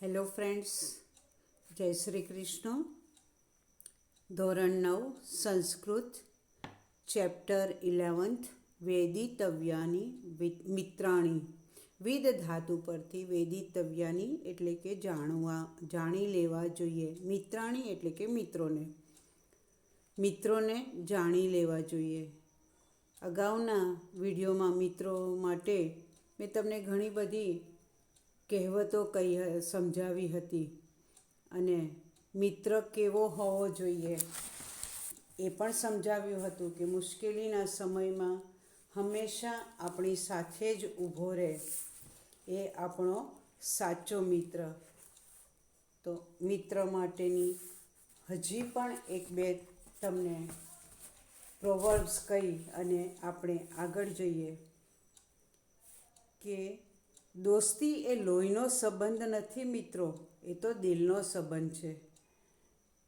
Hello friends, જય શ્રી કૃષ્ણ. ધોરણ 9 Sanskrit, chapter 11th વેદિતવ્યાની મિત્રાણી. વિદ ધાતુ પરથી વેદિતવ્યાની એટલે કે જાણી લેવા જોઈએ. મિત્રાણી એટલે કે મિત્રોને જાણી લેવા જોઈએ. અગાઉના વિડીયોમાં મિત્રો માટે મેં તમને ઘણી બધી કહેવતો સમજાવી હતી અને મિત્ર કેવો હોવો જોઈએ એ પણ સમજાવ્યું હતું કે મુશ્કેલીના સમયમાં હંમેશા આપણી સાથે જ ઊભો રહે એ આપણો સાચો મિત્ર. તો મિત્ર માટેની હજી પણ એક બે તમને પ્રોવર્બ્સ કહી અને આપણે આગળ જઈએ કે દોસ્તી એ લોહીનો સંબંધ નથી મિત્રો, એ તો દિલનો સંબંધ છે.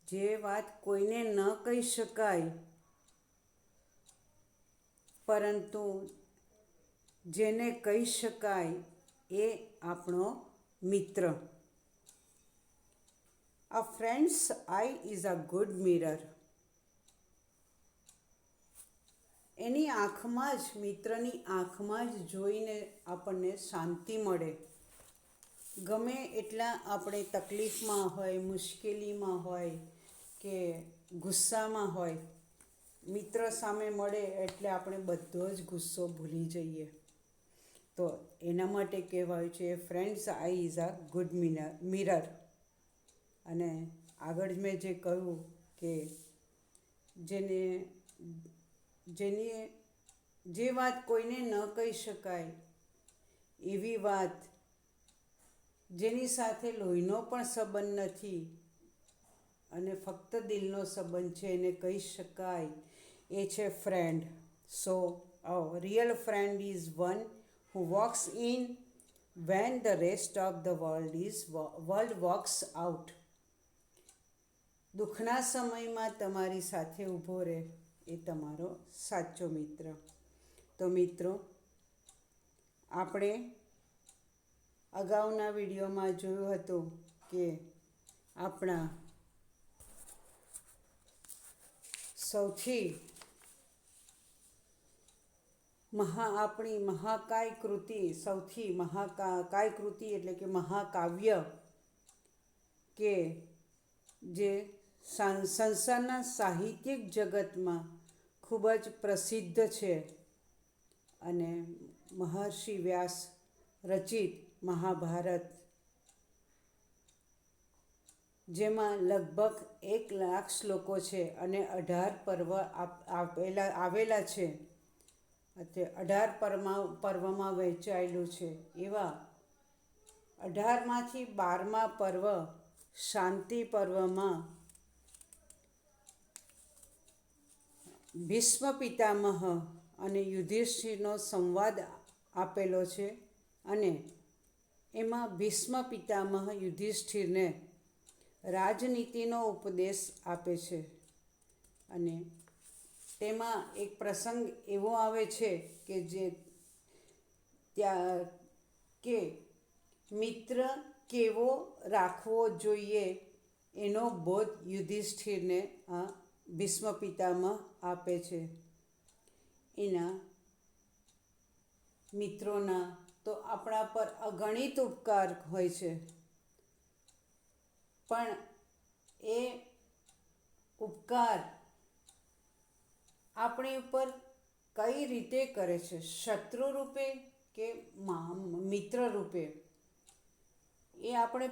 જે વાત કોઈને ન કહી શકાય પરંતુ જેને કહી શકાય એ આપણો મિત્ર. A friend's eye is a good mirror. એની આંખમાં જ, મિત્રની આંખમાં જ જોઈને આપણને શાંતિ મળે. ગમે એટલા આપણે તકલીફમાં હોય, મુશ્કેલીમાં હોય કે ગુસ્સામાં હોય, મિત્ર સામે મળે એટલે આપણે બધો જ ગુસ્સો ભૂલી જઈએ. તો એના માટે કહેવાયું છે friends I is a good mirror. અને આગળ મેં જે કહ્યું કે જે વાત કોઈને ન કહી શકાય એવી વાત, જેની સાથે લોહીનો પણ સંબંધ નથી અને ફક્ત દિલનો સંબંધ છે, એને કહી શકાય એ છે friend. So real friend is one who walks in when the rest of the world walks out. દુઃખના સમયમાં તમારી સાથે ઊભો રહે એ તમારો સાચો મિત્ર. તો મિત્રો, આપણે અગાઉના વિડીયોમાં જોયું હતું કે આપણા સૌથી આપણી મહાકાય કૃતિ, સૌથી મહાકાય કૃતિ એટલે કે મહાકાવ્ય કે જે સંસારના સાહિત્યિક જગતમાં ખૂબ જ પ્રસિદ્ધ છે અને મહર્ષિ વ્યાસ રચિત મહાભારત, જેમાં લગભગ 1,00,000 શ્લોકો છે અને 18 પર્વ આવેલા છે. તે 18 પર્વમાં વહેંચાયેલું છે. એવા 18માંથી 12મા પર્વ શાંતિ પર્વમાં ભીષ્મ પિતામહ અને યુધિષ્ઠિરનો સંવાદ આપેલો છે અને એમાં ભીષ્મ પિતામહ યુધિષ્ઠિરને રાજનીતિનો ઉપદેશ આપે છે. અને તેમાં એક પ્રસંગ એવો આવે છે કે મિત્ર કેવો રાખવો જોઈએ એનો બોધ યુધિષ્ઠિરને આ ભીષ્મ પિતામહ આપે છે. એના મિત્રોના તો આપણા પર અગણિત ઉપકાર હોય છે, પણ એ ઉપકાર આપણી ઉપર કઈ રીતે કરે છે, શત્રુ રૂપે કે મિત્ર રૂપે, એ આપણે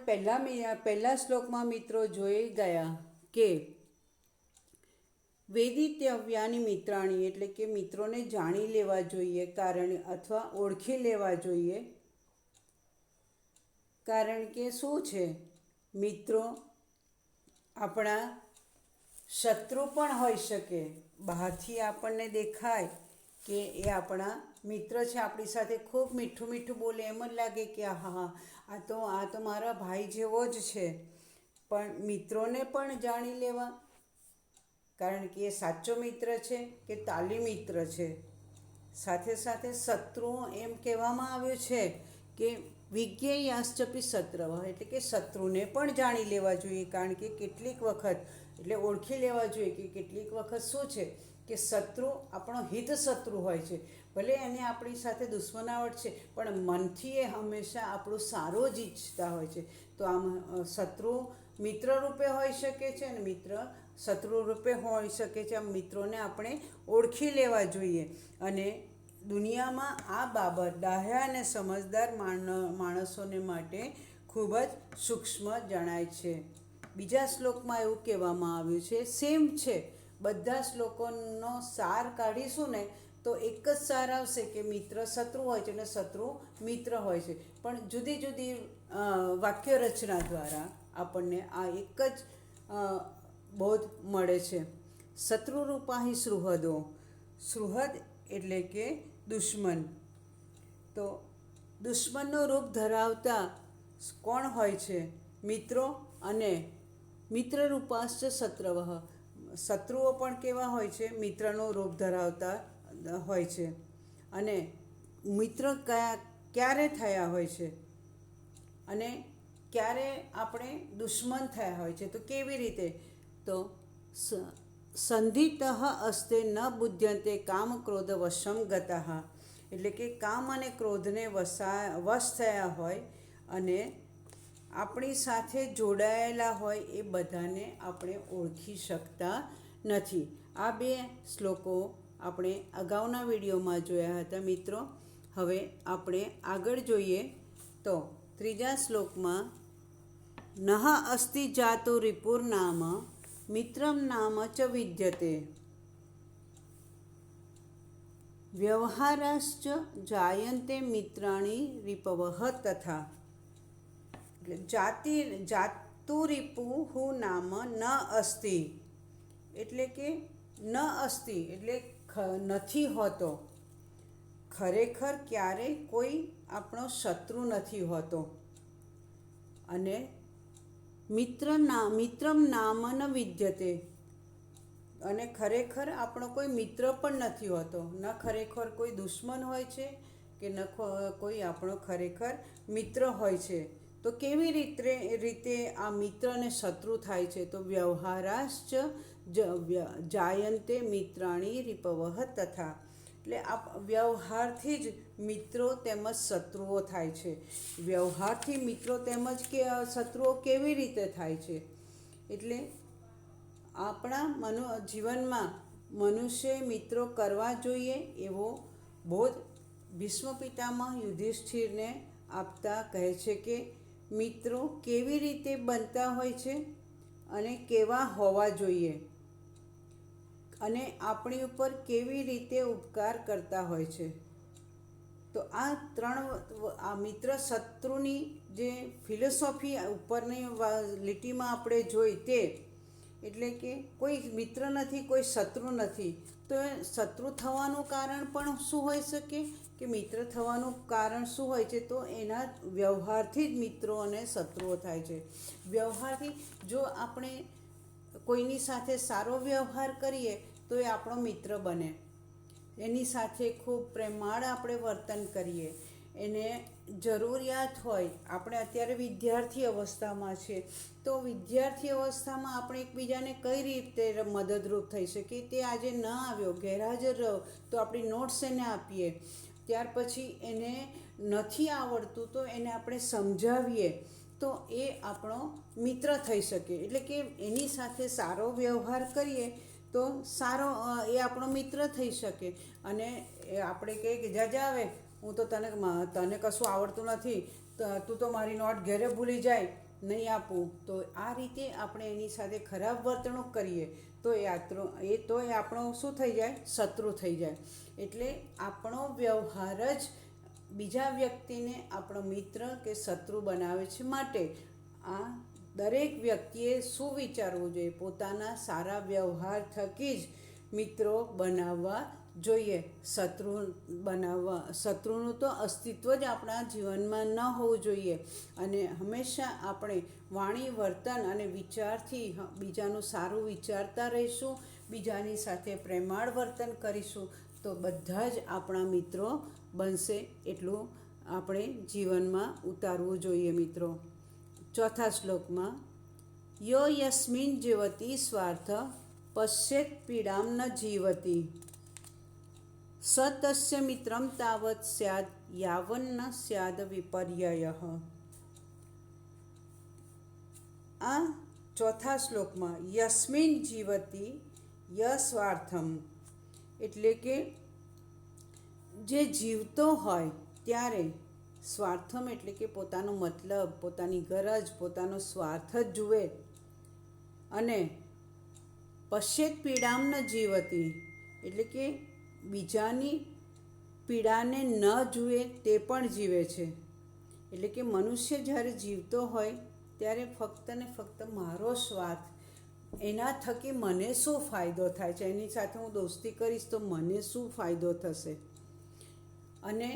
પહેલા શ્લોકમાં મિત્રો જોઈ ગયા કે વેદિતવ્યાની મિત્રાણી એટલે કે મિત્રોને જાણી લેવા જોઈએ અથવા ઓળખી લેવા જોઈએ. કારણ કે શું છે, મિત્રો આપણા શત્રુ પણ હોઈ શકે. બહારથી આપણને દેખાય કે એ આપણા મિત્ર છે, આપણી સાથે ખૂબ મીઠું મીઠું બોલે, એમ જ લાગે કે હા આ તો મારા ભાઈ જેવો જ છે. પણ મિત્રોને પણ જાણી લેવા, કારણ કે એ સાચો મિત્ર છે કે તાલી મિત્ર છે. સાથે સાથે શત્રુઓ, એમ કહેવામાં આવ્યું છે કે વિજ્ઞેયાશ્ચપી શત્રવઃ, એટલે કે શત્રુને પણ જાણી લેવા જોઈએ. કારણ કે કેટલીક વખત એટલે ઓળખી લેવા જોઈએ કે કેટલીક વખત શું છે કે શત્રુ આપણો હિત શત્રુ હોય છે. ભલે એને આપણી સાથે દુશ્મનાવટ છે પણ મનથી એ હંમેશા આપણું સારું જ ઈચ્છતા હોય છે. તો આમ શત્રુ મિત્ર રૂપે હોઈ શકે છે અને મિત્ર શત્રુ રૂપે હોઈ શકે છે. આમ મિત્રોને આપણે ઓળખી લેવા જોઈએ. અને દુનિયામાં આ બાબત ડાહ્યા અને સમજદાર માણસોને માટે ખૂબ જ સૂક્ષ્મ જણાય છે. બીજા શ્લોકમાં એવું કહેવામાં આવ્યું છે, સેમ છે, બધા શ્લોકોનો સાર કાઢીશું ને તો એક જ સાર આવશે કે મિત્ર શત્રુ હોય છે અને શત્રુ મિત્ર હોય છે. પણ જુદી જુદી વાક્ય રચના દ્વારા આપણને આ એક જ બોધ મળે છે. શત્રુરૂપા હિ સુહૃદો, સુહૃદ એટલે કે દુશ્મન. તો દુશ્મનનું રૂપ ધરાવતા કોણ હોય છે? મિત્રો. અને મિત્રરૂપાશ્ચ શત્રવઃ, શત્રુઓ પણ કેવા હોય છે? મિત્રનું રૂપ ધરાવતા હોય છે. અને મિત્ર ક્યારે થયા હોય છે અને ક્યારે આપણે દુશ્મન થયા હોય છે? તો કેવી રીતે? તો સંધિતઃ અસ્તે ન બુધ્યંતે કામ ક્રોધ વશમ ગતઃ, એટલે કે કામ અને ક્રોધને વશ થયા હોય અને આપણી સાથે જોડાયેલા હોય એ બધાને આપણે ઓળખી શકતા નથી. આ બે શ્લોકો આપણે અગાઉના વિડીયોમાં જોયા હતા મિત્રો. હવે આપણે આગળ જોઈએ તો ત્રીજા શ્લોકમાં નહ અસ્તિ જાતો રિપુર નામ મિત્રમ નામ ચ વિદ્યતે વ્યવહારાશ્ચ જાયન્તે મિત્રાણી રિપવઃ તથા. એટલે જાતુરિપુ નામ ન અસ્તિ, એટલે કે ન અસ્તિ એટલે નથી હોતો. ખરેખર ક્યારેય કોઈ આપણો શત્રુ નથી હોતો. અને મિત્રમ નામ ન વિદ્યતે, અને ખરેખર આપણો કોઈ મિત્ર પણ નથી હોતો. ન ખરેખર કોઈ દુશ્મન હોય છે કે ન કોઈ આપણો ખરેખર મિત્ર હોય છે. તો કેવી રીતે આ મિત્ર અને શત્રુ થાય છે? તો વ્યવહારાશ્ચ જાયન્તે મિત્રાણી રિપવઃ તથા, એટલે આ વ્યવહારથી જ મિત્રો તેમજ શત્રુઓ થાય છે. વ્યવહારથી મિત્રો તેમજ શત્રુઓ કેવી રીતે થાય છે? એટલે આપણા જીવનમાં મનુષ્ય મિત્રો કરવા જોઈએ એવો બોધ ભીષ્મ પિતામહ યુધિષ્ઠિરને આપતા કહે છે કે મિત્રો કેવી રીતે બનતા હોય છે અને કેવા હોવા જોઈએ અને આપણી ઉપર કેવી રીતે ઉપકાર કરતા હોય છે. તો આ મિત્ર શત્રુની જે ફિલોસોફી ઉપરની લીટીમાં આપણે જોઈ તે, એટલે કે કોઈ મિત્ર નથી, કોઈ શત્રુ નથી. તો શત્રુ થવાનું કારણ પણ શું હોઈ શકે કે મિત્ર થવાનું કારણ શું હોય છે? તો એના વ્યવહારથી જ મિત્રો અને શત્રુઓ થાય છે. વ્યવહારથી જો આપણે કોઈની સાથે સારો વ્યવહાર કરીએ તો એ આપણો મિત્ર બને. એની સાથે ખૂબ પ્રેમાળ આપણે વર્તન કરીએ, એને જરૂરિયાત હોય. આપણે અત્યારે વિદ્યાર્થી અવસ્થામાં છે તો વિદ્યાર્થી અવસ્થામાં આપણે એકબીજાને કઈ રીતે મદદરૂપ થઈ શકીએ? તે આજે ન આવ્યો, ગેરહાજર રહ્યો તો આપણી નોટ્સ એને આપીએ. ત્યાર પછી એને નથી આવડતું તો એને આપણે સમજાવીએ તો એ આપણો મિત્ર થઈ શકે. એટલે કે એની સાથે સારો વ્યવહાર કરીએ તો એ આપણો મિત્ર થઈ શકે. અને આપણે કહીએ કે જા આવે, હું તો તને કશું આવડતું નથી, તું તો મારી નોટ ઘરે ભૂલી જાય, નહીં આપું. તો આ રીતે આપણે એની સાથે ખરાબ વર્તણૂક કરીએ તો એ આપણો શું થઈ જાય? શત્રુ થઈ જાય. એટલે આપણો વ્યવહાર જ બીજા વ્યક્તિને આપણો મિત્ર કે શત્રુ બનાવે છે. માટે આ દરેક વ્યક્તિએ શું વિચારવું જોઈએ? પોતાના સારા વ્યવહાર થકી જ મિત્રો બનાવવા જોઈએ. શત્રુનું તો અસ્તિત્વ જ આપણા જીવનમાં ન હોવું જોઈએ. અને હંમેશા આપણે વાણી, વર્તન અને વિચારથી બીજાનું સારું વિચારતા રહીશું, બીજાની સાથે પ્રેમાળ વર્તન કરીશું તો બધા જ આપણા મિત્રો બનશે. એટલું આપણે જીવનમાં ઉતારવું જોઈએ મિત્રો. ચોથા શ્લોકમાં યો યસ્મિન જીવતી સ્વાર્થ પશ્યેત પીડામ ન જીવતી સ તસ્ય મિત્રમ તાવત સ્યાદ યાવન્ન સ્યાદ વિપર્યયઃ. આ ચોથા શ્લોકમાં યસ્મિન જીવતી યસ્વાર્થમ એટલે કે જે જીવતો હોય ત્યારે સ્વાર્થમ એટલે કે પોતાનો મતલબ, પોતાની ગરજ, પોતાનો સ્વાર્થ જ જુએ અને પશ્યેત પીડામ ન જીવતી એટલે કે બીજાની પીડાને ન જુએ તે પણ જીવે છે. એટલે કે મનુષ્ય જ્યારે જીવતો હોય ત્યારે ફક્ત ને ફક્ત મારો સ્વાર્થ, એના થકી મને શું ફાયદો થાય છે, એની સાથે હું દોસ્તી કરીશ તો મને શું ફાયદો થશે, અને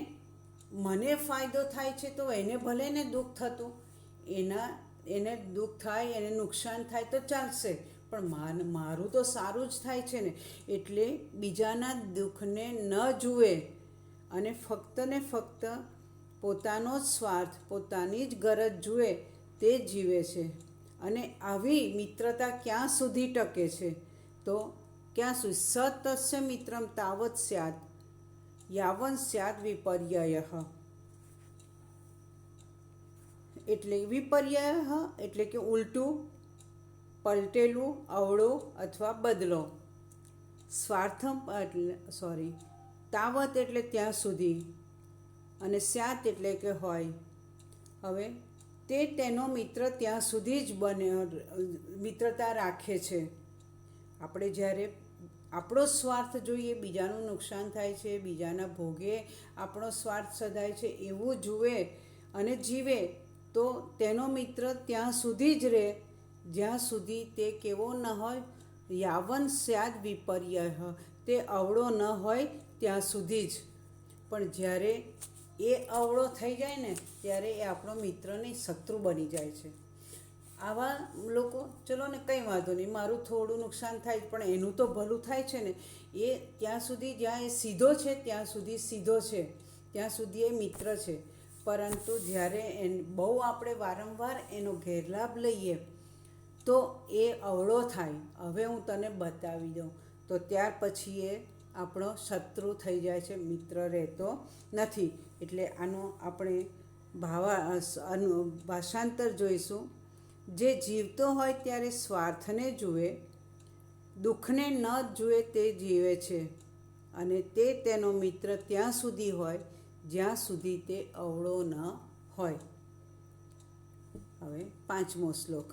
મને ફાયદો થાય છે તો એને ભલે ને દુઃખ થતું, એને દુઃખ થાય, એને નુકસાન થાય તો ચાલશે, પણ મારું તો સારું જ થાય છે ને. એટલે બીજાના દુઃખને ન જુએ અને ફક્ત ને ફક્ત પોતાનો જ સ્વાર્થ, પોતાની જ ગરજ જુએ તે જીવે છે. અને આવી મિત્રતા ક્યાં સુધી ટકે છે? તો ક્યાં સુધી સતસ્ય મિત્રમ તાવત સ્યાદ યાવન સ્યાદ વિપર્યયઃ. એટલે વિપર્યય એટલે કે ઉલટું, પલટેલું, અવળો અથવા બદલો. સ્વાર્થમ તાવત એટલે ત્યાં સુધી, અને સ્યાત એટલે કે હોય. હવે તેનો મિત્ર ત્યાં સુધી જ મિત્રતા રાખે છે. આપણે જ્યારે આપણો સ્વાર્થ જોઈએ, બીજાનું નુકસાન થાય છે, બીજાના ભોગે આપણો સ્વાર્થ સધાય છે એવું જુએ અને જીવે તો તેનો મિત્ર ત્યાં સુધી જ રહે જ્યાં સુધી તે કેવો ન હોય, યાવન સ્યાદ વિપર્યય, તે અવળો ન હોય ત્યાં સુધી જ. પણ જ્યારે એ અવળો થઈ જાય ને ત્યારે એ આપણો મિત્ર નહીં, શત્રુ બની જાય છે. આવા લોકો, ચલો ને કંઈ વાંધો નહીં, મારું થોડું નુકસાન થાય પણ એનું તો ભલું થાય છે ને, એ ત્યાં સુધી જ્યાં એ સીધો છે ત્યાં સુધી સીધો છે, ત્યાં સુધી એ મિત્ર છે. પરંતુ જ્યારે બહુ આપણે વારંવાર એનો ગેરલાભ લઈએ તો એ અવળો થાય, હવે હું તને બતાવી દઉં, તો ત્યાર પછી એ આપણો શત્રુ થઈ જાય છે, મિત્ર રહેતો નથી. એટલે આનો આપણે ભાષાંતર જોઈશું. જે જીવતો હોય ત્યારે સ્વાર્થને જુએ, દુઃખને ન જુએ તે જીવે છે, અને તેનો મિત્ર ત્યાં સુધી હોય જ્યાં સુધી તે અવળો ન હોય. હવે પાંચમો શ્લોક.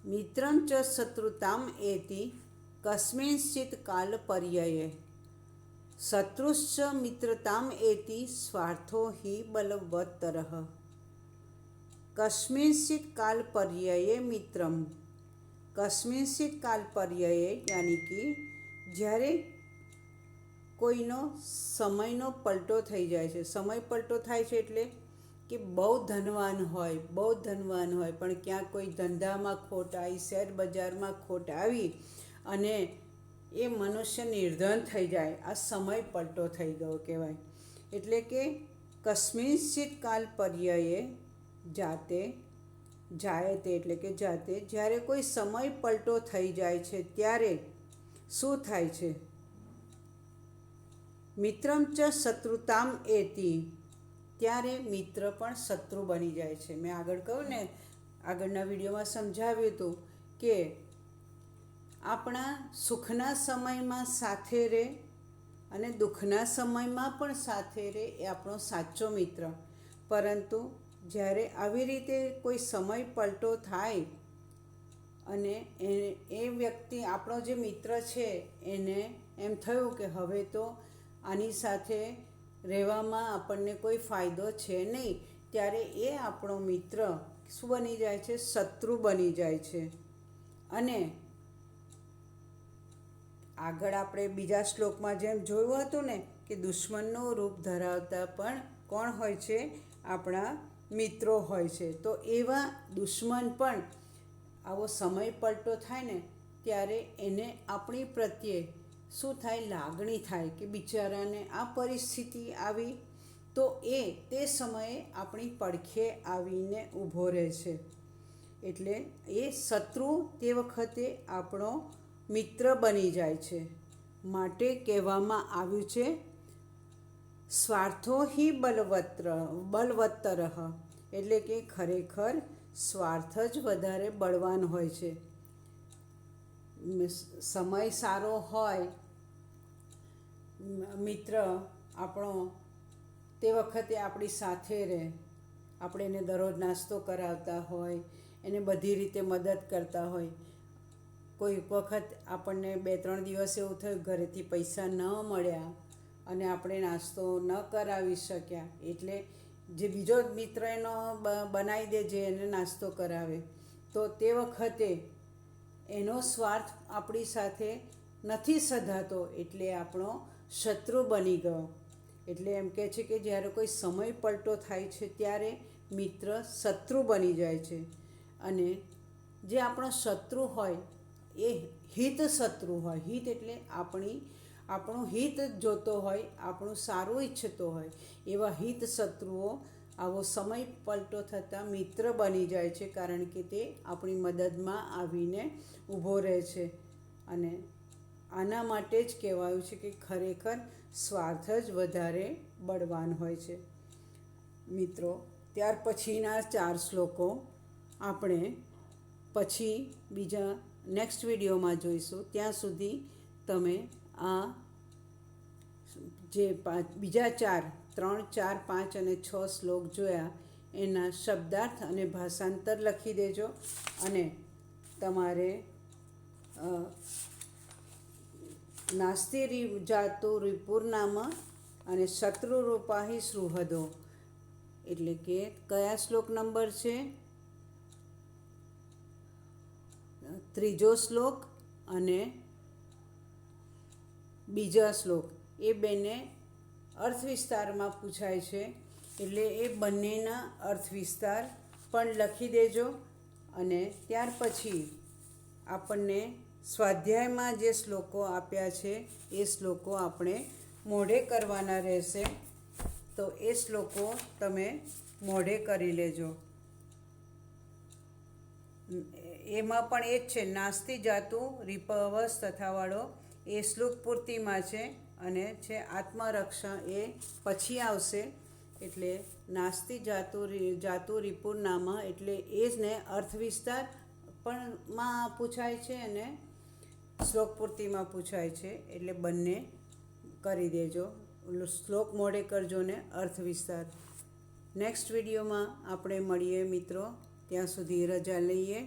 મિત્રમ ચ શત્રુતામ એતિ કસ્મિંશ્ચિત કાલ પર્યયે શત્રુશ્ચ મિત્રતામ એતિ સ્વાર્થો હિ બલવત્તરઃ. કસ્મિંશ્ચિત કાલ પર્યયે મિત્રમ, કસ્મિંશ્ચિત કાલ પર્યયે યાની કે જ્યારે કોઈનો સમયનો પલટો થઈ જાય છે. સમય પલટો થાય છે એટલે કે બહુ ધનવાન હોય પણ ક્યાંક કોઈ ધંધામાં ખોટ આવી, શેર બજારમાં ખોટ આવી અને એ મનુષ્ય નિર્ધન થઈ જાય, આ સમય પલટો થઈ ગયો કહેવાય. એટલે કે કસ્મિંશ્ચિત કાલ પર્યયે જાયતે એટલે કે જાતે, જ્યારે કોઈ સમય પલટો થઈ જાય છે ત્યારે શું થાય છે? મિત્રમ ચ શત્રુતામ એતિ, ત્યારે મિત્ર પણ શત્રુ બની જાય છે. મેં આગળ કહ્યું ને, આગળના વિડીયોમાં સમજાવ્યું હતું કે આપણા સુખના સમયમાં સાથે રહે અને દુઃખના સમયમાં પણ સાથે રહે એ આપણો સાચો મિત્ર. પરંતુ જ્યારે આવી રીતે કોઈ સમય પલટો થાય અને એ વ્યક્તિ, આપણો જે મિત્ર છે, એને એમ થયું કે હવે તો આની સાથે રહેવામાં આપણને કોઈ ફાયદો છે નહીં, ત્યારે એ આપણો મિત્ર શું બની જાય છે? શત્રુ બની જાય છે. અને આગળ આપણે બીજા શ્લોકમાં જેમ જોયું હતું ને કે દુશ્મનનું રૂપ ધરાવતા પણ કોણ હોય છે? આપણા મિત્રો હોય છે. તો એવા દુશ્મન પણ આવો સમય પલટો થાય ને ત્યારે એને આપણી પ્રત્યે શું થાય, લાગણી થાય કે બિચારાને આ પરિસ્થિતિ આવી, તો તે સમયે આપણી પડખે આવીને ઊભો રહે છે. એટલે એ શત્રુ તે વખતે આપણો મિત્ર બની જાય છે. માટે કહેવામાં આવ્યું છે, સ્વાર્થો હિ બલવત્તરઃ, એટલે કે ખરેખર સ્વાર્થ જ વધારે બળવાન હોય છે. સમય સારો હોય, મિત્ર આપણો તે વખતે આપણી સાથે રહે, આપણે એને દરરોજ નાસ્તો કરાવતા હોય, એને બધી રીતે મદદ કરતા હોય. કોઈ વખત આપણને 2-3 દિવસ એવું થયું ઘરેથી પૈસા ન મળ્યા અને આપણે નાસ્તો ન કરાવી શક્યા, એટલે જે બીજો મિત્ર એનો બનાવી દે જે એને નાસ્તો કરાવે, તો તે વખતે એનો સ્વાર્થ આપણી સાથે નથી સધાતો, એટલે આપણો શત્રુ બની ગયો. એટલે એમ કહે છે કે જ્યારે કોઈ સમય પલટો થાય છે ત્યારે મિત્ર શત્રુ બની જાય છે. અને જે આપણો શત્રુ હોય એ હિત શત્રુ હોય. હિત એટલે આપણું હિત જોતો હોય, આપણું સારું ઈચ્છતો હોય, એવા હિત શત્રુઓ આવો સમય પલટો થતાં મિત્ર બની જાય છે, કારણ કે તે આપણી મદદમાં આવીને ઊભો રહે છે. અને આના માટે જ કહેવાયું છે કે ખરેખર સ્વાર્થ જ વધારે બળવાન હોય છે. મિત્રો, ત્યાર પછીના 4 શ્લોકો આપણે પછી બીજા નેક્સ્ટ વિડીયોમાં જોઈશું. ત્યાં સુધી તમે આ જે બીજા 3, 4, 5 અને 6 શ્લોક જોયા એના શબ્દાર્થ અને ભાષાંતર લખી દેજો. અને તમારે નાસ્તિ જાતુ રિપુર્નામ અને શત્રુરૂપા હિ સુહૃદો, એટલે કે કયા શ્લોક નંબર છે, 3જો શ્લોક અને બીજા શ્લોક, એ બંને અર્થ વિસ્તારમાં પૂછાય છે. એટલે એ બંનેના અર્થ વિસ્તાર પણ લખી દેજો. અને ત્યાર પછી આપણને સ્વાધ્યાયમાં જે શ્લોકો આપ્યા છે એ શ્લોકો આપણે મોઢે કરવાના રહેશે, તો એ શ્લોકો તમે મોઢે કરી લેજો. એમાં પણ એ જ છે, નાસ્તિ જાતુ રીપવસ તથાવાળો એ શ્લોક પૂર્તિમાં છે, અને છે આત્મરક્ષણ એ પછી આવશે. એટલે નાસ્તિ જાતુ રિપુર્નામ એટલે એ જ ને, અર્થ વિસ્તાર પણ માં પૂછાય છે અને શ્લોક પૂર્તિમાં પૂછાય છે. એટલે બંને કરી દેજો, શ્લોક મોઢે કરજો ને અર્થ વિસ્તાર. નેક્સ્ટ વિડીયોમાં આપણે મળીએ મિત્રો, ત્યાં સુધી રજા લઈએ.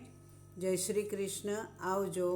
જય શ્રી કૃષ્ણ, આવજો.